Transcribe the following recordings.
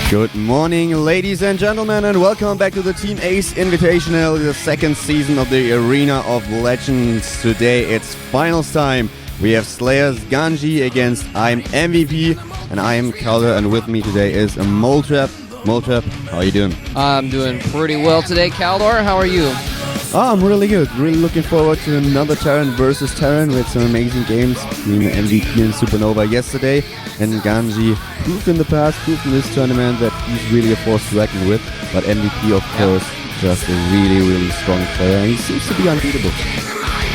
Good morning, ladies and gentlemen, and welcome back to the Team Ace Invitational, the second season of the Arena of Legends. Today it's finals time. We have Slayers GanZi against I'm MVP, and I am Calder, and with me today is Moltrap. Moltrap, how are you doing? I'm doing pretty well today, Caldor. How are you? I'm really good. Really looking forward to another Terran versus Terran with some amazing games between MVP and Supernova yesterday. And GanZi proved in the past, proved in this tournament that he's really a force to reckon with. But MVP, of course, just a really, really strong player. And he seems to be unbeatable.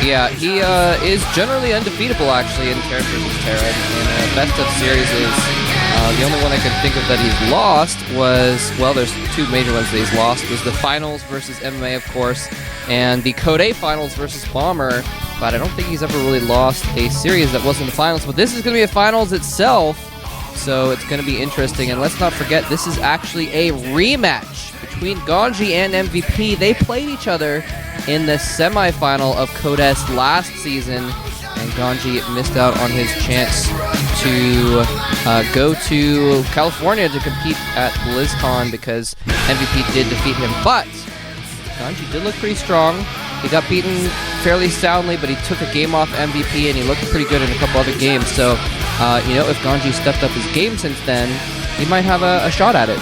Yeah, he is generally undefeatable, actually, in Terran versus Terran. In best of series the only one I can think of that he's lost was, well, there's two major ones that he's lost. Was the finals versus MMA, of course, and the Code A finals versus Bomber. But I don't think he's ever really lost a series that wasn't the finals. But this is going to be a finals itself, so it's going to be interesting. And let's not forget, this is actually a rematch between GanZi and MVP. They played each other in the semifinal of Code S last season, and GanZi missed out on his chance to go to California to compete at BlizzCon because MVP did defeat him. But GanZi did look pretty strong. He got beaten fairly soundly, but he took a game off MVP, and he looked pretty good in a couple other games. So, if GanZi stepped up his game since then, he might have a shot at it.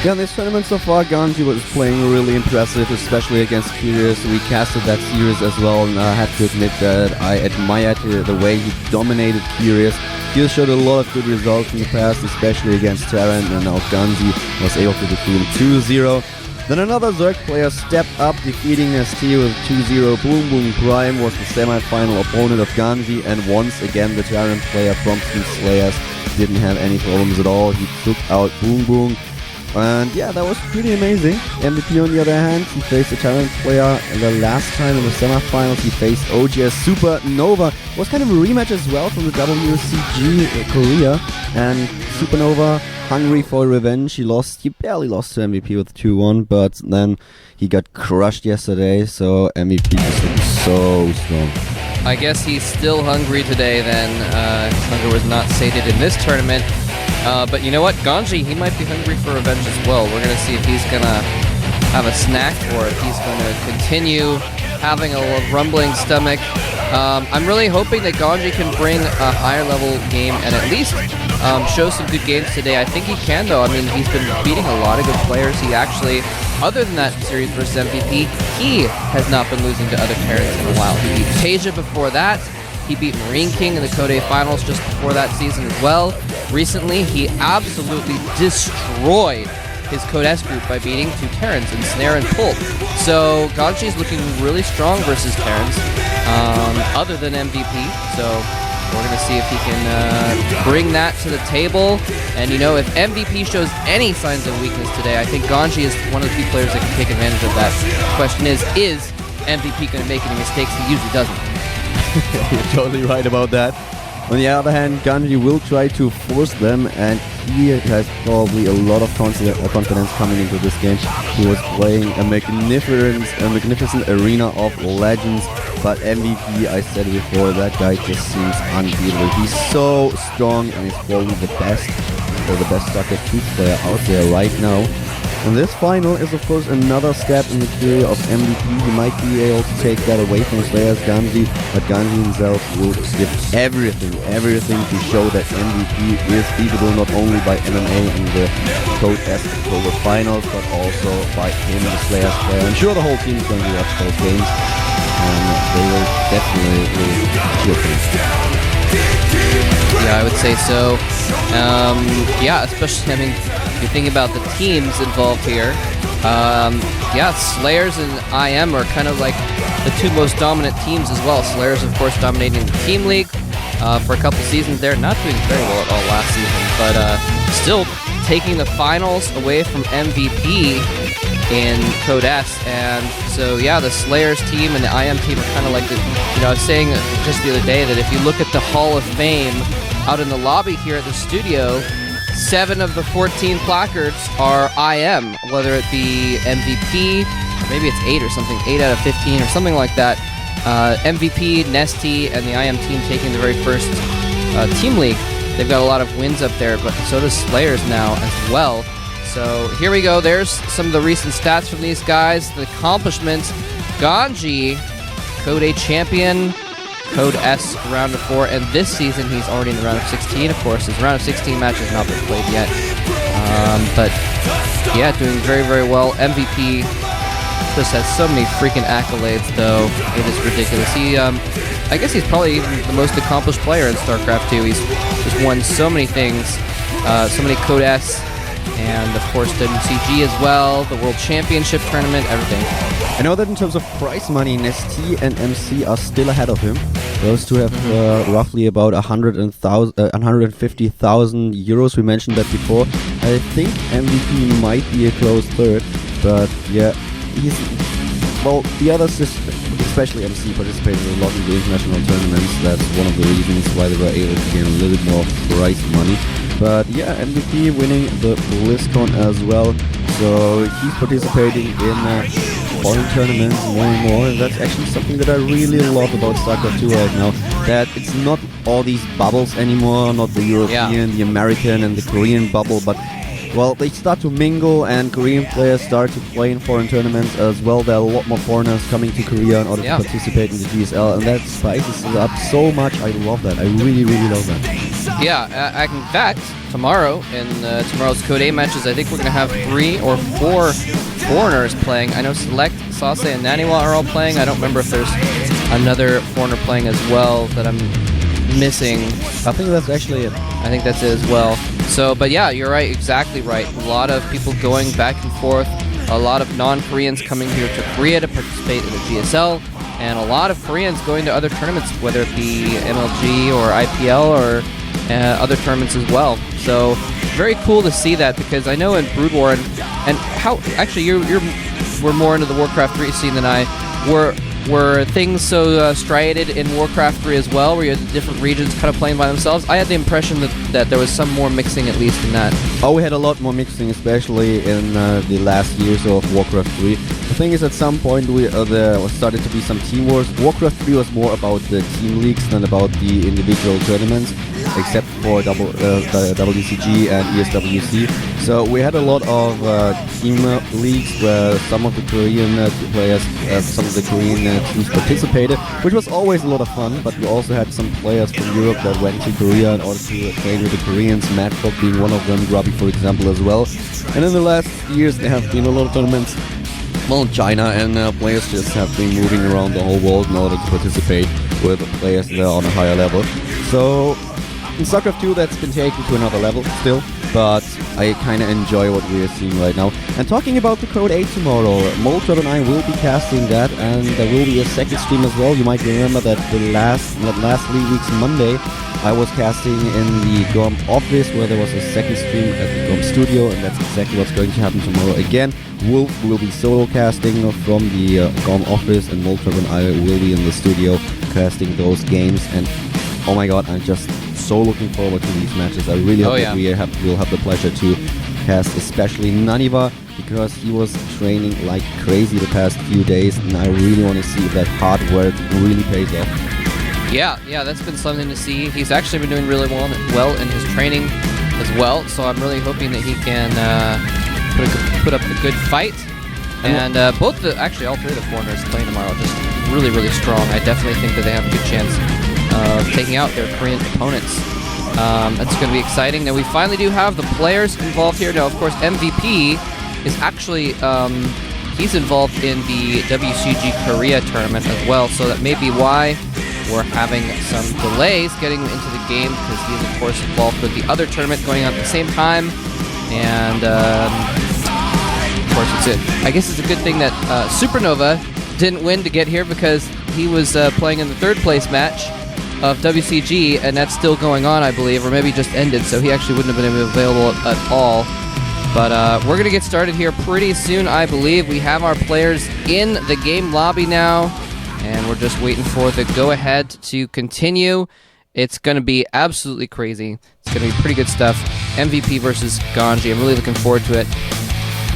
Yeah, in this tournament so far, GanZi was playing really impressive, especially against Curious. We casted that series as well, and I have to admit that I admired the way he dominated Curious. Curious showed a lot of good results in the past, especially against Terran, and now GanZi was able to defeat him 2-0. Then another Zerg player stepped up, defeating ST with 2-0. Boom Boom Prime was the semi-final opponent of GanZi, and once again the Terran player from Team Slayers didn't have any problems at all. He took out Boom Boom. And yeah, that was pretty amazing. MVP, on the other hand, he faced a Terran player the last time in the semifinals. He faced OGS Supernova. It was kind of a rematch as well from the WCG Korea. And Supernova, hungry for revenge, he barely lost to MVP with 2-1, but then he got crushed yesterday, so MVP just looks so strong. I guess he's still hungry today then. His hunger was not sated in this tournament. But you know what? GanZi, he might be hungry for revenge as well. We're going to see if he's going to have a snack or if he's going to continue having a rumbling stomach. I'm really hoping that GanZi can bring a higher level game and at least show some good games today. I think he can, though. I mean, he's been beating a lot of good players. He actually, other than that series versus MVP, he has not been losing to other Terrans in a while. He beat Tasia before that. He beat Marine King in the Code A finals just before that season as well. Recently, he absolutely destroyed his Code S group by beating two Terrans in Snare and Pulp. So GanZi is looking really strong versus Terrans, other than MVP. So we're going to see if he can bring that to the table. And if MVP shows any signs of weakness today, I think GanZi is one of the few players that can take advantage of that. The question is MVP going to make any mistakes? He usually doesn't. You're totally right about that. On the other hand, GanZi will try to force them, and he has probably a lot of confidence coming into this game. He was playing a magnificent Arena of Legends, but MVP, I said it before, that guy just seems unbeatable. He's so strong, and he's probably the best Soccer 2 player out there right now. And this final is, of course, another step in the career of MVP. He might be able to take that away from Slayers GanZi, but GanZi himself will give everything to show that MVP is beatable not only by MMA in the Code S October finals, but also by him, the Slayers player. I'm sure the whole team is going to watch those games, and they will definitely cheer for him. Yeah, I would say so. Especially, if you think about the teams involved here, Slayers and IM are kind of like the two most dominant teams as well. Slayers, of course, dominating the Team League for a couple seasons there, not doing very well at all last season, but still taking the finals away from MVP in Code S. And so, the Slayers team and the IM team are kind of like I was saying just the other day that if you look at the Hall of Fame out in the lobby here at the studio, 7 of the 14 placards are IM, whether it be MVP, or maybe it's 8 or something, 8 out of 15 or something like that. MVP, Nesty, and the IM team taking the very first Team League They've got a lot of wins up there, but so does Slayers now as well. So here we go. There's some of the recent stats from these guys. The accomplishments. GanZi, Code A champion, Code S round of 4, and this season he's already in the round of 16. Of course, his round of 16 match has not been played yet. But yeah, doing very, very well. MVP just has so many freaking accolades, though. It is ridiculous. He, I guess he's probably even the most accomplished player in StarCraft 2. He's just won so many things, so many Code S, and of course WCG as well, the World Championship Tournament, everything. I know that in terms of prize money, Nesty and MC are still ahead of him. Those two have roughly about 150,000 euros. We mentioned that before. I think MVP might be a close third, but yeah, the others, especially MC, participated a lot in the international tournaments. That's one of the reasons why they were able to gain a little bit more prize money. But yeah, MVP winning the BlizzCon as well, so he's participating in foreign tournaments more and more, and that's actually something that I really love about StarCraft 2 right now, that it's not all these bubbles anymore, not the European, the American and the Korean bubble, but well, they start to mingle, and Korean players start to play in foreign tournaments as well. There are a lot more foreigners coming to Korea in order to participate in the GSL, and that spices it up so much. I love that. I really, really love that. Yeah, in fact, tomorrow, in tomorrow's Code A matches, I think we're going to have 3 or 4 foreigners playing. I know Select, Sase, and Naniwa are all playing. I don't remember if there's another foreigner playing as well that I'm missing. I think that's actually it. I think that's it as well. So, but yeah, you're right, exactly right. A lot of people going back and forth, a lot of non-Koreans coming here to Korea to participate in the GSL, and a lot of Koreans going to other tournaments, whether it be MLG or IPL or other tournaments as well. So, very cool to see that, because I know in Brood War, and how, actually, we're more into the Warcraft 3 scene than I were. Were things so striated in Warcraft 3 as well, where you had the different regions kind of playing by themselves? I had the impression that there was some more mixing, at least, in that. Oh, we had a lot more mixing, especially in the last years of Warcraft 3. The thing is, at some point, there started to be some team wars. Warcraft 3 was more about the team leagues than about the individual tournaments, except for WCG and ESWC. So we had a lot of team leagues where some of the Korean players, some of the Korean teams participated, which was always a lot of fun, but we also had some players from Europe that went to Korea in order to train with the Koreans, Madcock being one of them, Grubby for example as well. And in the last years there have been a lot of tournaments, well, in China, and players just have been moving around the whole world in order to participate with players that are on a higher level. So in StarCraft 2 that's been taken to another level still, but I kind of enjoy what we are seeing right now. And talking about the Code 8 tomorrow, Molotov and I will be casting that, and there will be a second stream as well. You might remember that the last 3 weeks Monday, I was casting in the GOM office, where there was a second stream at the GOM studio, and that's exactly what's going to happen tomorrow again. Wolf will be solo casting from the GOM office, and Molotov and I will be in the studio casting those games, and oh my god, I'm just so looking forward to these matches. I really hope that we will have the pleasure to cast especially Naniva, because he was training like crazy the past few days, and I really want to see if that hard work really pays off. Yeah, that's been something to see. He's actually been doing really well in his training as well, so I'm really hoping that he can put up a good fight. And all 3 of the foreigners playing tomorrow are just really, really strong. I definitely think that they have a good chance of taking out their Korean opponents. That's going to be exciting. Now, we finally do have the players involved here. Now, of course, MVP is actually, he's involved in the WCG Korea tournament as well, so that may be why we're having some delays getting into the game, because he's, of course, involved with the other tournament going on at the same time. And, of course, I guess it's a good thing that Supernova didn't win to get here, because he was playing in the 3rd place match of WCG, and that's still going on, I believe, or maybe just ended, so he actually wouldn't have been available at all. But we're going to get started here pretty soon, I believe. We have our players in the game lobby now, and we're just waiting for the go-ahead to continue. It's going to be absolutely crazy. It's going to be pretty good stuff. MVP versus GanZi. I'm really looking forward to it.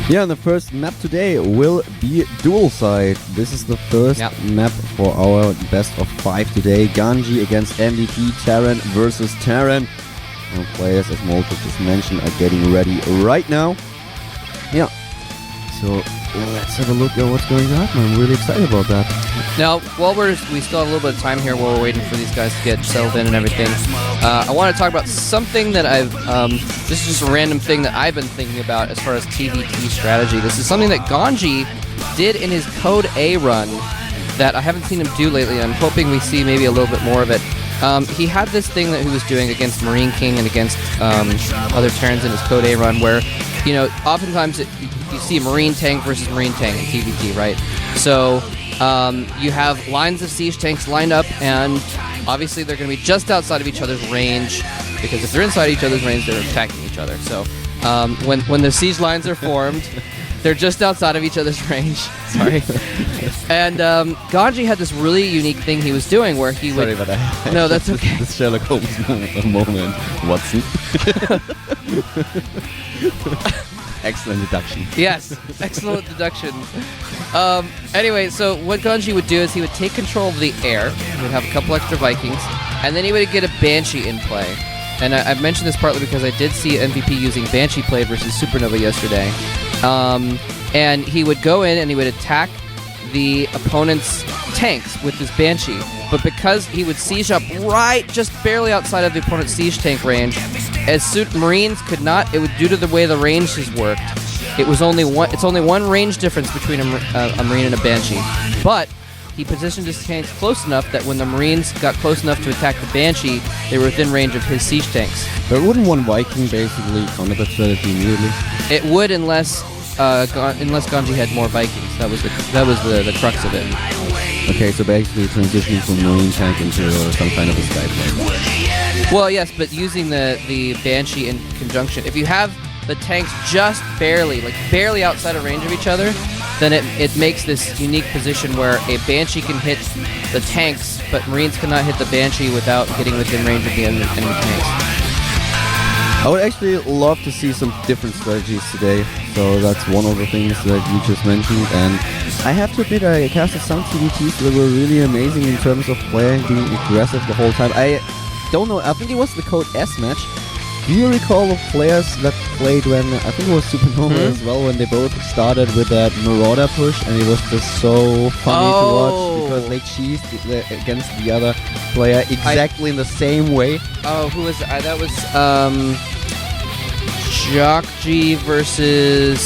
Yeah, and the first map today will be dual side. This is the first map for our best of 5 today. GanZi against MVP, Terran versus Terran. players, as Molto just mentioned, are getting ready right now. Yeah. So let's have a look at what's going to happen. I'm really excited about that. Now, while we still have a little bit of time here while we're waiting for these guys to get settled in and everything, I want to talk about something that this is just a random thing that I've been thinking about as far as TVT strategy. This is something that GanZi did in his Code A run that I haven't seen him do lately. I'm hoping we see maybe a little bit more of it. He had this thing that he was doing against Marine King and against other Terrans in his Code A run where, oftentimes you see Marine tank versus Marine tank in TVT, right? So you have lines of siege tanks lined up, and obviously they're going to be just outside of each other's range, because if they're inside each other's range, they're attacking each other. So when the siege lines are formed, they're just outside of each other's range. Sorry. And GanZi had this really unique thing he was doing where he would... Sorry about that. No, that's okay. This Sherlock Holmes moment, Watson. Excellent deduction. Yes, excellent deduction. Anyway, so what GanZi would do is he would take control of the air. He would have a couple extra Vikings, and then he would get a Banshee in play. And I've mentioned this partly because I did see MVP using Banshee play versus Supernova yesterday. And he would go in and he would attack the opponent's tanks with his Banshee. But because he would siege up right just barely outside of the opponent's siege tank range, as Marines could not, it would, due to the way the ranges worked, it's only one range difference between a Marine and a Banshee. But he positioned his tanks close enough that when the Marines got close enough to attack the Banshee, they were within range of his siege tanks. But wouldn't one Viking basically counter that strategy immediately? It would, unless GanZi had more Vikings. That was the crux of it. Okay, so basically transitioning from Marine tank into some kind of a sky plane. Well, yes, but using the Banshee in conjunction. If you have the tanks just barely outside of range of each other, then it makes this unique position where a Banshee can hit the tanks, but Marines cannot hit the Banshee without getting within range of the enemy tanks. I would actually love to see some different strategies today, so that's one of the things that you just mentioned, and I have to admit I casted some TVTs that were really amazing in terms of playing, being aggressive the whole time. I don't know, I think it was the Code S match. Do you recall the players that played when, I think it was Supernova as well, when they both started with that Marauder push, and it was just so funny to watch because they cheesed against the other player exactly in the same way. Oh, who was that? That was GOMTV versus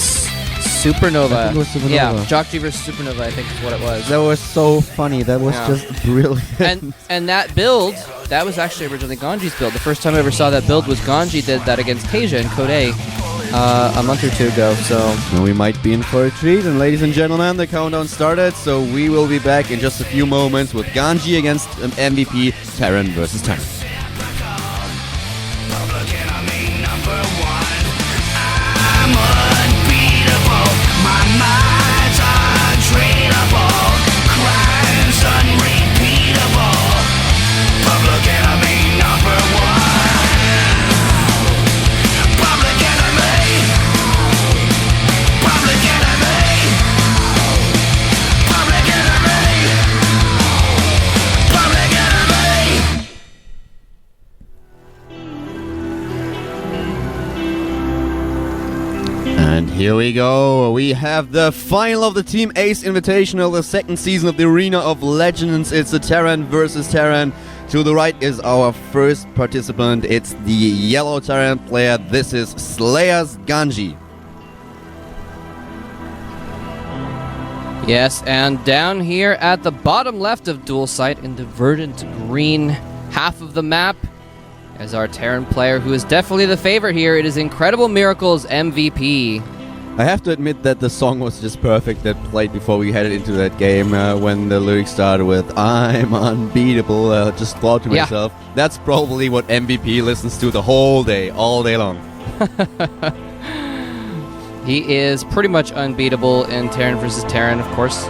Supernova. I think it was Supernova. Yeah, GOMTV versus Supernova, I think is what it was. That was so funny. That was just brilliant. And that build, that was actually originally GanZi's build. The first time I ever saw that build was GanZi did that against Tasia in Code A a month or two ago. So well, we might be in for a treat. And ladies and gentlemen, the countdown started. So we will be back in just a few moments with GanZi against MVP Terran versus Terran. And here we go. We have the final of the Team Ace Invitational, the second season of the Arena of Legends. It's the Terran versus Terran. To the right is our first participant. It's the yellow Terran player. This is Slayer's GanZi. yes, and down here at the bottom left of Dual Sight in the verdant green half of the map is our Terran player, who is definitely the favorite here. It is Incredible Miracles MVP. I have to admit that the song was just perfect that played before we headed into that game when the lyrics started with "I'm unbeatable." Just thought to myself, that's probably what MVP listens to the whole day, all day long. He is pretty much unbeatable in Terran versus Terran, of course.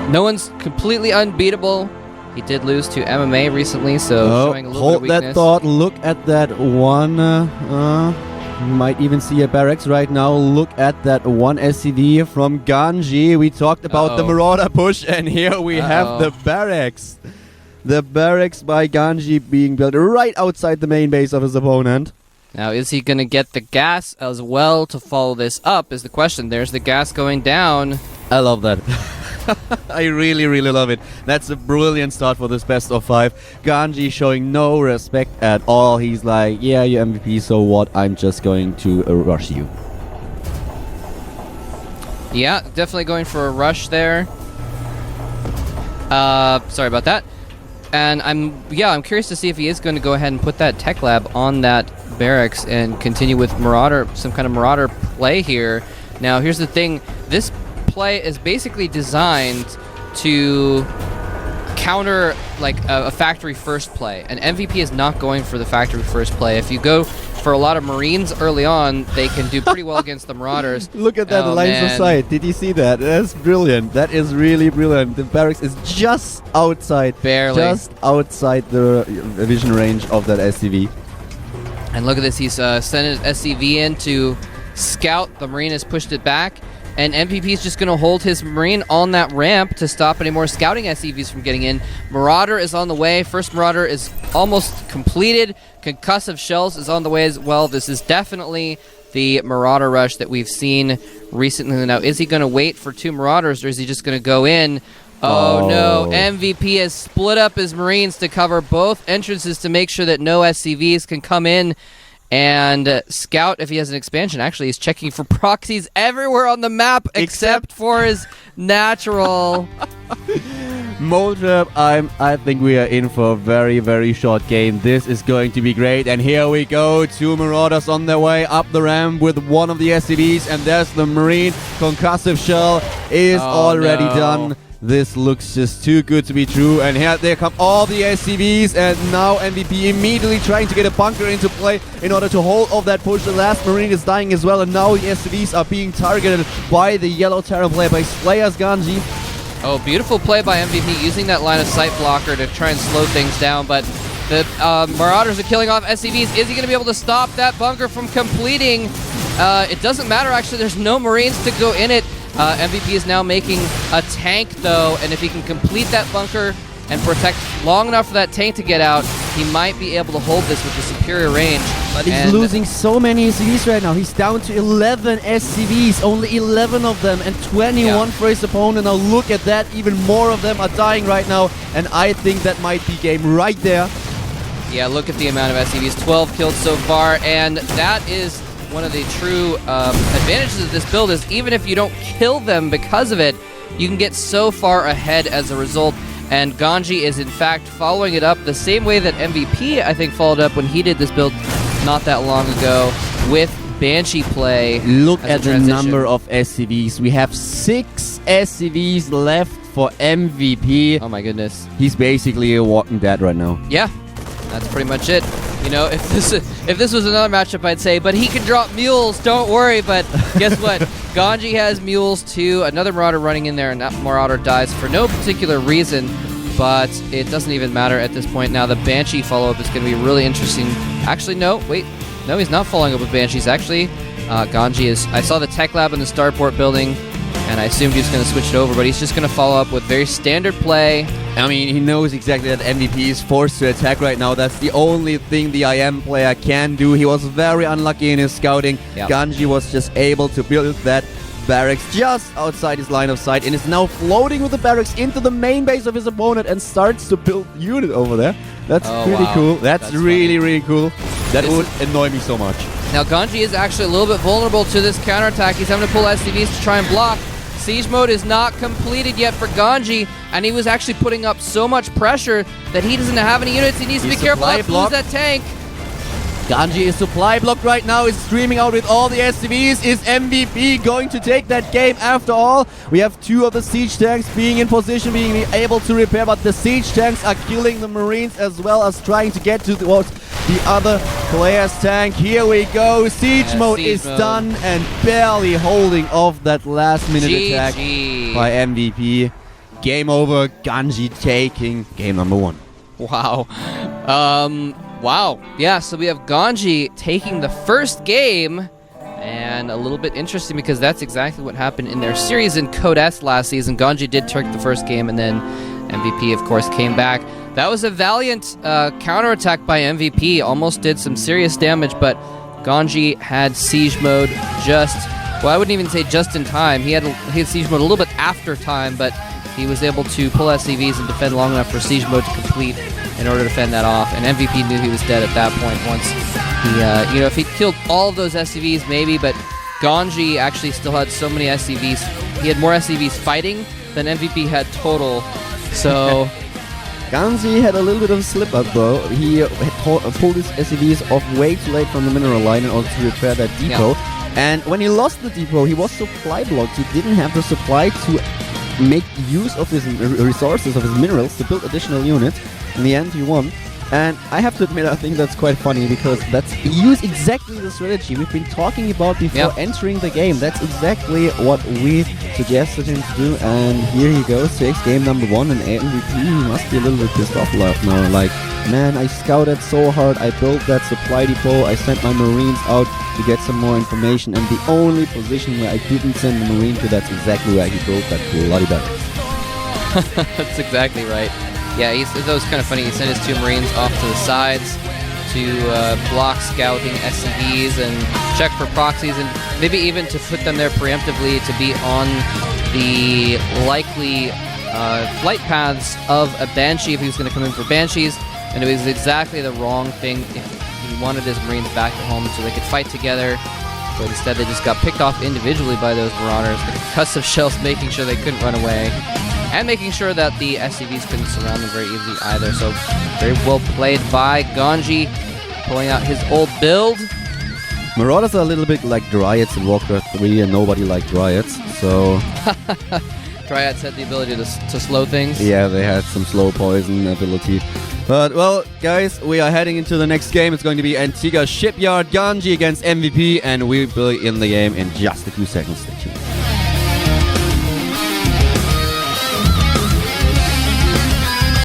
No one's completely unbeatable. He did lose to MMA recently, so showing a little bit of weakness. Hold that thought. Look at that one. You might even see a barracks right now. Look at that one SCV from GanZi. We talked about the Marauder push, and here we have the barracks. The barracks by GanZi being built right outside the main base of his opponent. Now, is he going to get the gas as well to follow this up is the question. There's the gas going down. I love that. I really, really love it. That's a brilliant start for this best of 5. GanZi showing no respect at all. He's like, yeah, you're MVP, so what? I'm just going to rush you. Yeah, definitely going for a rush there. Sorry about that. And I'm curious to see if he is going to go ahead and put that tech lab on that barracks and continue with Marauder, some kind of Marauder play here. Now, here's the thing. This play is basically designed to counter like a factory first play. And MVP is not going for the factory first play. If you go for a lot of Marines early on, they can do pretty well against the Marauders. Look at that lines of sight. Did you see that? That's brilliant. That is really brilliant. The barracks is just outside. Barely. Just outside the vision range of that SCV. And look at this. He's sending his SCV in to scout. The Marine has pushed it back. And MVP is just going to hold his Marine on that ramp to stop any more scouting SCVs from getting in. Marauder is on the way. First Marauder is almost completed. Concussive Shells is on the way as well. This is definitely the Marauder rush that we've seen recently. Now, is he going to wait for 2 Marauders, or is he just going to go in? Oh, no. MVP has split up his Marines to cover both entrances to make sure that no SCVs can come in and scout if he has an expansion. Actually, he's checking for proxies everywhere on the map except for his natural. Motrap, I think we are in for a very, very short game. This is going to be great. And here we go. 2 Marauders on their way up the ramp with one of the SCVs. And there's the Marine. Concussive Shell is already done. This looks just too good to be true. And here there come all the SCVs. And now MVP immediately trying to get a bunker into play in order to hold off that push. The last Marine is dying as well. And now the SCVs are being targeted by the yellow Terran player, by Slayer's GanZi. Oh, beautiful play by MVP using that line of sight blocker to try and slow things down. But the Marauders are killing off SCVs. Is he going to be able to stop that bunker from completing? It doesn't matter, actually. There's no Marines to go in it. MVP is now making a tank, though, and if he can complete that bunker and protect long enough for that tank to get out, he might be able to hold this with the superior range. But he's losing so many SCVs right now. He's down to 11 SCVs, only 11 of them, and 21 for his opponent. Now look at that, even more of them are dying right now, and I think that might be game right there. Yeah, look at the amount of SCVs, 12 killed so far, and that is one of the true advantages of this build is even if you don't kill them because of it, you can get so far ahead as a result. And GanZi is in fact following it up the same way that MVP, I think, followed up when he did this build not that long ago with Banshee play. Look at the number of SCVs. We have 6 SCVs left for MVP. Oh my goodness. He's basically a walking dead right now. Yeah, that's pretty much it. You know, if this was another matchup, I'd say, but he can drop mules, don't worry. But guess what? GanZi has mules too. Another Marauder running in there, and that Marauder dies for no particular reason. But it doesn't even matter at this point. Now the Banshee follow-up is going to be really interesting. Actually, no, wait. No, he's not following up with Banshees. Actually, GanZi is... I saw the tech lab in the starport building, and I assumed he was going to switch it over, but he's just going to follow up with very standard play. I mean, he knows exactly that MVP is forced to attack right now. That's the only thing the IM player can do. He was very unlucky in his scouting. Yep. GanZi was just able to build that barracks just outside his line of sight and is now floating with the barracks into the main base of his opponent and starts to build unit over there. That's pretty cool. That's really, really cool. That would annoy me so much. Now, GanZi is actually a little bit vulnerable to this counterattack. He's having to pull SCVs to try and block. Siege mode is not completed yet for GanZi, and he was actually putting up so much pressure that he doesn't have any units. He needs to be careful not to lose that tank. GanZi is supply blocked right now, is streaming out with all the SCVs. Is MVP going to take that game after all? We have 2 of the siege tanks being in position, being able to repair, but the siege tanks are killing the Marines as well as trying to get towards the other player's tank. Here we go. Siege mode is done and barely holding off that last minute attack by MVP. Game over. GanZi taking game number 1. Wow. Wow. Yeah, so we have GanZi taking the first game, and a little bit interesting because that's exactly what happened in their series in Code S last season. GanZi did take the first game, and then MVP, of course, came back. That was a valiant counterattack by MVP. Almost did some serious damage, but GanZi had siege mode well, I wouldn't even say just in time. He had siege mode a little bit after time, but he was able to pull SCVs and defend long enough for siege mode to complete in order to fend that off. And MVP knew he was dead at that point once he, if he killed all of those SCVs, maybe, but GanZi actually still had so many SCVs. He had more SCVs fighting than MVP had total, so... GanZi had a little bit of a slip-up, though. He had pulled his SCVs off way too late from the mineral line in order to repair that depot. Yeah. And when he lost the depot, he was supply blocked. He didn't have the supply to make use of his resources, of his minerals, to build additional units. In the end, he won. And I have to admit, I think that's quite funny, because he used exactly the strategy we've been talking about before entering the game. That's exactly what we suggested him to do, and here he goes, takes game number 1, and MVP, he must be a little bit pissed off now. Like, man, I scouted so hard, I built that supply depot, I sent my Marines out to get some more information, and the only position where I didn't send the Marine to, that's exactly where he built that bloody barracks. That's exactly right. Yeah, that was kind of funny. He sent his 2 Marines off to the sides to block scouting SCVs and check for proxies, and maybe even to put them there preemptively to be on the likely flight paths of a Banshee if he was going to come in for Banshees. And it was exactly the wrong thing. He wanted his Marines back at home so they could fight together, but instead they just got picked off individually by those Marauders. The concussive shells making sure they couldn't run away, and making sure that the SCVs couldn't surround them very easily either. So very well played by GanZi, pulling out his old build. Marauders are a little bit like Dryads in Warcraft 3, and nobody liked Dryads, so... Dryads had the ability to slow things. Yeah, they had some slow poison ability. But, well, guys, we are heading into the next game. It's going to be Antigua Shipyard, GanZi against MVP, and we'll be in the game in just a few seconds. Stay tuned.